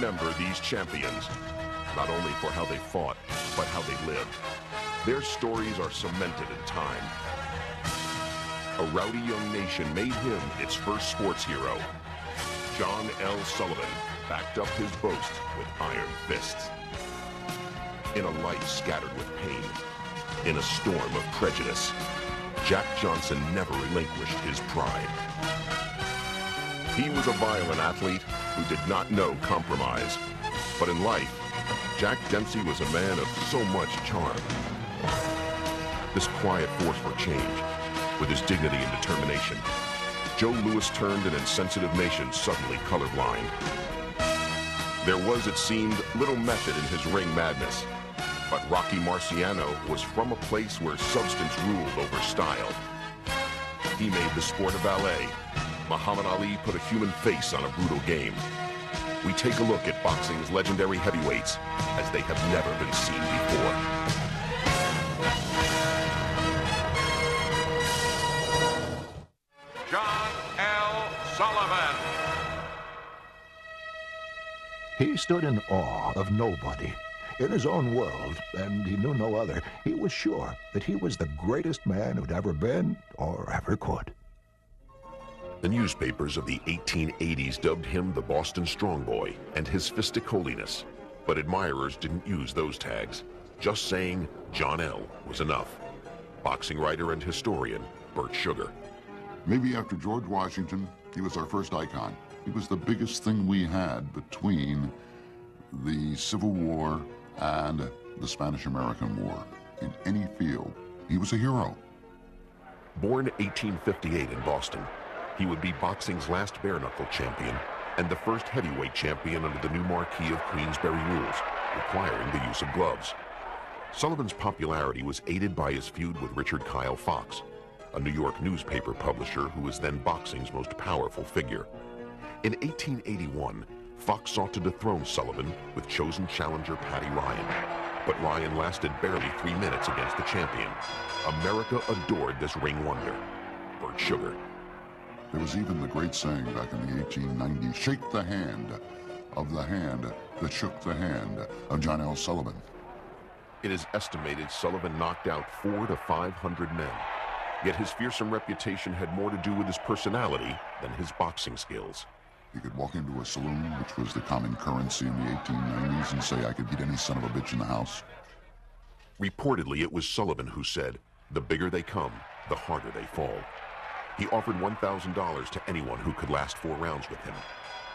remember these champions, not only for how they fought, but how they lived. Their stories are cemented in time. A rowdy young nation made him its first sports hero. John L. Sullivan backed up his boast with iron fists. In a life scattered with pain, in a storm of prejudice, Jack Johnson never relinquished his pride. He was a violent athlete who did not know compromise. But in life, Jack Dempsey was a man of so much charm. This quiet force for change, with his dignity and determination, Joe Louis turned an insensitive nation suddenly colorblind. There was, it seemed, little method in his ring madness. But Rocky Marciano was from a place where substance ruled over style. He made the sport of ballet. Muhammad Ali put a human face on a brutal game. We take a look at boxing's legendary heavyweights as they have never been seen before. John L. Sullivan. He stood in awe of nobody. In his own world, and he knew no other, he was sure that he was the greatest man who'd ever been or ever could. The newspapers of the 1880s dubbed him the Boston Strong Boy and his fistic holiness, but admirers didn't use those tags. Just saying John L. was enough. Boxing writer and historian Bert Sugar. Maybe after George Washington, he was our first icon. He was the biggest thing we had between the Civil War and the Spanish-American War. In any field, he was a hero. Born 1858 in Boston, he would be boxing's last bare-knuckle champion and the first heavyweight champion under the new marquee of Queensberry rules, requiring the use of gloves. Sullivan's popularity was aided by his feud with Richard Kyle Fox, a New York newspaper publisher who was then boxing's most powerful figure. In 1881, Fox sought to dethrone Sullivan with chosen challenger Paddy Ryan, but Ryan lasted barely 3 minutes against the champion. America adored this ring wonder, Bert Sugar. There was even the great saying back in the 1890s, shake the hand that shook the hand of John L. Sullivan. It is estimated Sullivan knocked out 400 to 500 men. Yet his fearsome reputation had more to do with his personality than his boxing skills. He could walk into a saloon, which was the common currency in the 1890s, and say, I could beat any son of a bitch in the house. Reportedly, it was Sullivan who said, the bigger they come, the harder they fall. He offered $1,000 to anyone who could last 4 rounds with him.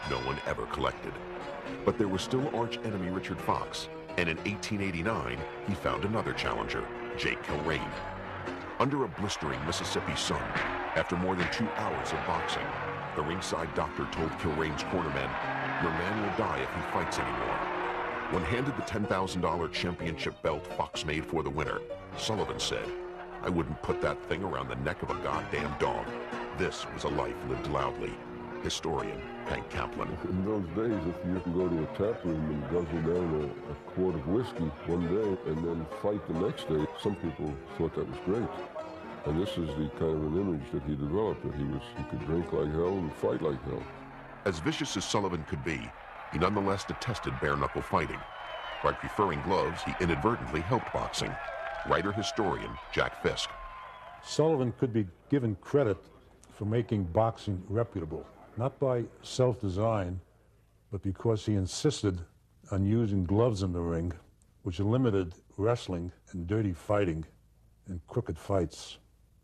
No one ever collected. But there was still arch-enemy Richard Fox, and in 1889, he found another challenger, Jake Kilrain. Under a blistering Mississippi sun, after more than 2 hours of boxing, the ringside doctor told Kilrain's cornermen, your man will die if he fights anymore. When handed the $10,000 championship belt Fox made for the winner, Sullivan said, I wouldn't put that thing around the neck of a goddamn dog. This was a life lived loudly. Historian Hank Kaplan. In those days, if you could go to a tap room and guzzle down a quart of whiskey one day and then fight the next day, some people thought that was great. And this is the kind of an image that he developed, that he could drink like hell and fight like hell. As vicious as Sullivan could be, he nonetheless detested bare-knuckle fighting. By preferring gloves, he inadvertently helped boxing. Writer-historian Jack Fisk. Sullivan could be given credit for making boxing reputable, not by self-design, but because he insisted on using gloves in the ring, which limited wrestling and dirty fighting and crooked fights.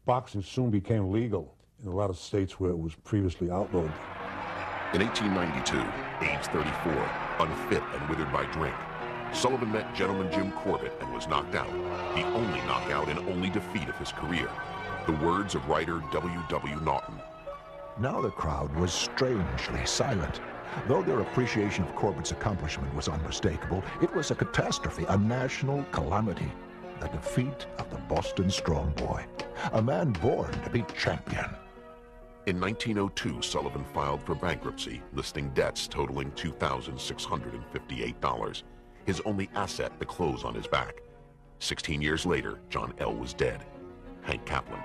Boxing soon became legal in a lot of states where it was previously outlawed. In 1892, age 34, unfit and withered by drink, Sullivan met gentleman Jim Corbett and was knocked out, the only knockout and only defeat of his career. The words of writer W.W. Naughton. Now the crowd was strangely silent. Though their appreciation of Corbett's accomplishment was unmistakable, it was a catastrophe, a national calamity. The defeat of the Boston Strong Boy, a man born to be champion. In 1902, Sullivan filed for bankruptcy, listing debts totaling $2,658. His only asset, the clothes on his back. 16 years later, John L. was dead. Hank Kaplan.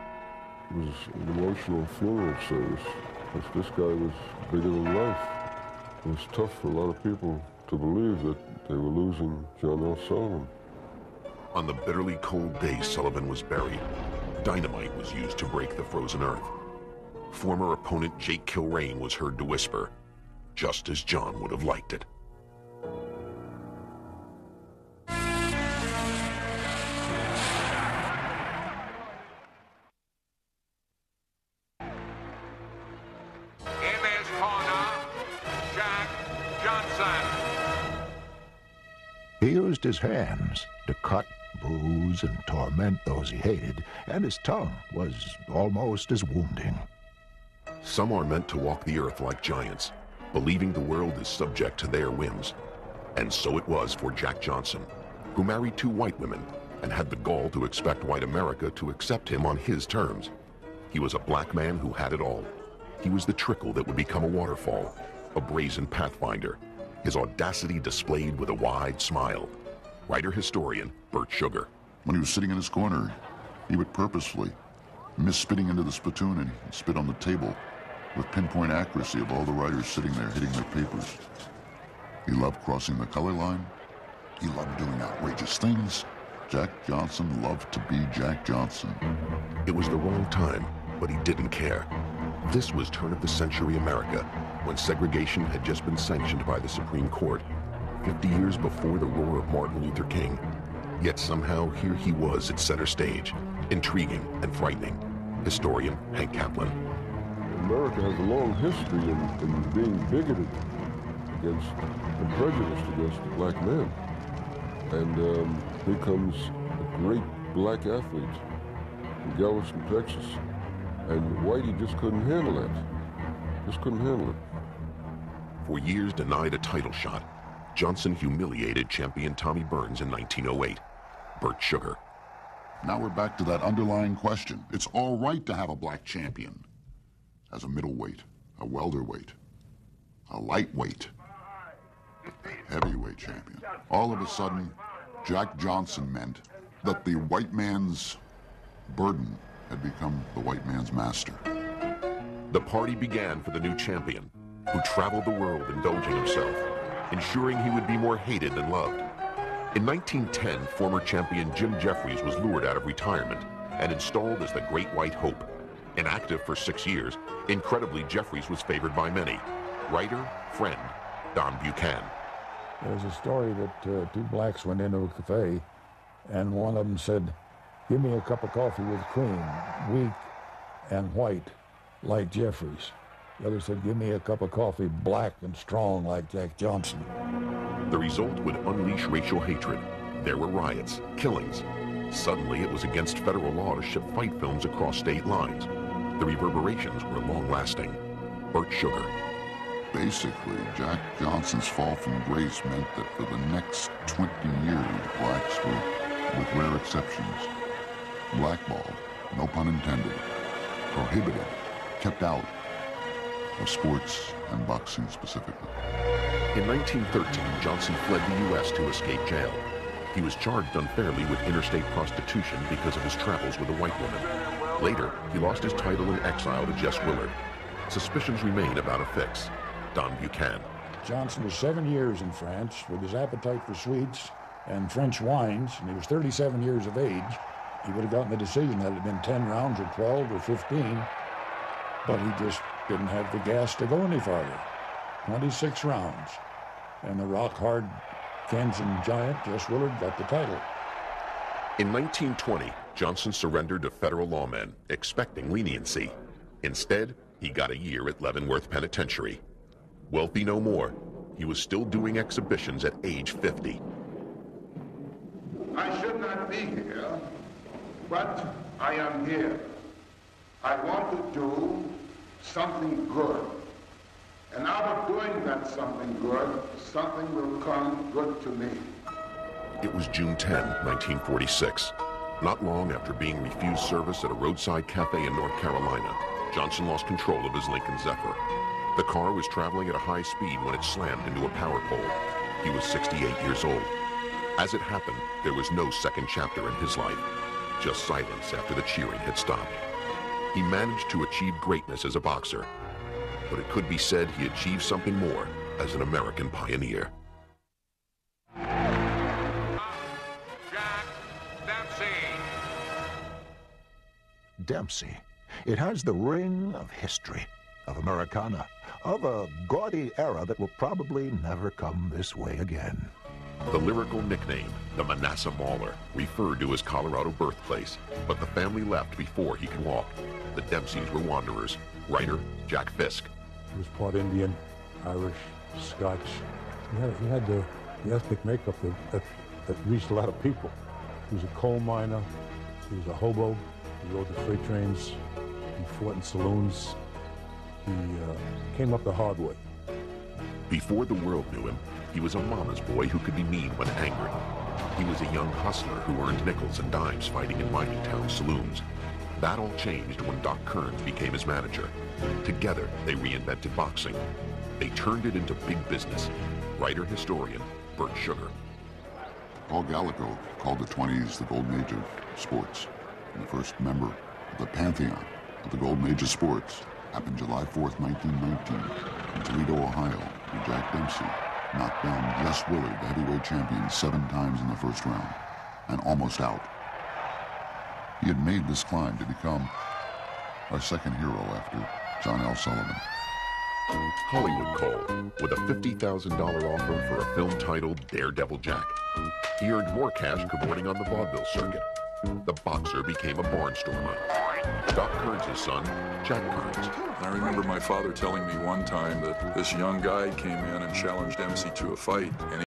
It was an emotional funeral service, because this guy was bigger than life. It was tough for a lot of people to believe that they were losing John L. Sullivan. On the bitterly cold day Sullivan was buried, dynamite was used to break the frozen earth. Former opponent Jake Kilrain was heard to whisper, just as John would have liked it. In his corner, Jack Johnson. He used his hands to cut, bruise, and torment those he hated, and his tongue was almost as wounding. Some are meant to walk the earth like giants, believing the world is subject to their whims. And so it was for Jack Johnson, who married 2 white women and had the gall to expect white America to accept him on his terms. He was a black man who had it all. He was the trickle that would become a waterfall, a brazen pathfinder, his audacity displayed with a wide smile. Writer-historian Bert Sugar. When he was sitting in his corner, he would purposefully miss spitting into the spittoon and spit on the table with pinpoint accuracy of all the writers sitting there hitting their papers. He loved crossing the color line. He loved doing outrageous things. Jack Johnson loved to be Jack Johnson. It was the wrong time, but he didn't care. This was turn-of-the-century America, when segregation had just been sanctioned by the Supreme Court, 50 years before the roar of Martin Luther King. Yet somehow here he was at center stage, intriguing and frightening. Historian Hank Kaplan. America has a long history in being bigoted against and prejudiced against the black man. And here comes a great black athlete from Galveston, Texas. And Whitey just couldn't handle that. Just couldn't handle it. For years denied a title shot, Johnson humiliated champion Tommy Burns in 1908. Bert Sugar. Now we're back to that underlying question. It's all right to have a black champion. As a middleweight, a welterweight, a lightweight, a heavyweight champion. All of a sudden, Jack Johnson meant that the white man's burden had become the white man's master. The party began for the new champion, who traveled the world indulging himself, ensuring he would be more hated than loved. In 1910, former champion Jim Jeffries was lured out of retirement and installed as the Great White Hope. Inactive for 6 years, incredibly Jeffries was favored by many. Writer, friend, Don Buchan. There's a story that 2 blacks went into a cafe, and one of them said, "Give me a cup of coffee with cream, weak and white, like Jeffries." The other said, "Give me a cup of coffee, black and strong, like Jack Johnson." The result would unleash racial hatred. There were riots, killings. Suddenly, it was against federal law to ship fight films across state lines. The reverberations were long-lasting. Bert Sugar. Basically, Jack Johnson's fall from grace meant that for the next 20 years, blacks were, with rare exceptions, blackballed, no pun intended, prohibited, kept out of sports and boxing specifically. In 1913, Johnson fled the U.S. to escape jail. He was charged unfairly with interstate prostitution because of his travels with a white woman. Later, he lost his title in exile to Jess Willard. Suspicions remain about a fix. Don Buchan. Johnson was 7 years in France with his appetite for sweets and French wines, and he was 37 years of age. He would have gotten the decision had it been 10 rounds or 12 or 15, but he just didn't have the gas to go any farther. 26 rounds, and the rock-hard Kansan giant, Jess Willard, got the title. In 1920, Johnson surrendered to federal lawmen, expecting leniency. Instead, he got a year at Leavenworth Penitentiary. Wealthy no more, he was still doing exhibitions at age 50. I should not be here, but I am here. I want to do something good. And out of doing that something good, something will come good to me. It was June 10, 1946. Not long after being refused service at a roadside cafe in North Carolina, Johnson lost control of his Lincoln Zephyr. The car was traveling at a high speed when it slammed into a power pole. He was 68 years old. As it happened, there was no second chapter in his life, just silence after the cheering had stopped. He managed to achieve greatness as a boxer, but it could be said he achieved something more as an American pioneer. Dempsey. It has the ring of history, of Americana, of a gaudy era that will probably never come this way again. The lyrical nickname, the Manasseh Mauler, referred to his Colorado birthplace, but the family left before he could walk. The Dempseys were wanderers. Writer Jack Fisk. He was part Indian, Irish, Scotch. He had the ethnic makeup that reached a lot of people. He was a coal miner. He was a hobo. He rode the freight trains. He fought in saloons. He came up the hard way. Before the world knew him, he was a mama's boy who could be mean when angry. He was a young hustler who earned nickels and dimes fighting in mining town saloons. That all changed when Doc Kearns became his manager. Together, they reinvented boxing. They turned it into big business. Writer-historian Bert Sugar. Paul Gallico called the 20s the golden age of sports. And the first member of the pantheon of the golden age of sports happened July 4th, 1919, in Toledo, Ohio, where Jack Dempsey knocked down Jess Willard, the heavyweight champion, 7 times in the first round, and almost out. He had made this climb to become our second hero after John L. Sullivan. Hollywood called with a $50,000 offer for a film titled Daredevil Jack. He earned more cash cavorting on the vaudeville circuit. The boxer became a barnstormer. Doc Kearns' son, Jack Kearns. I remember my father telling me one time that this young guy came in and challenged Dempsey to a fight, and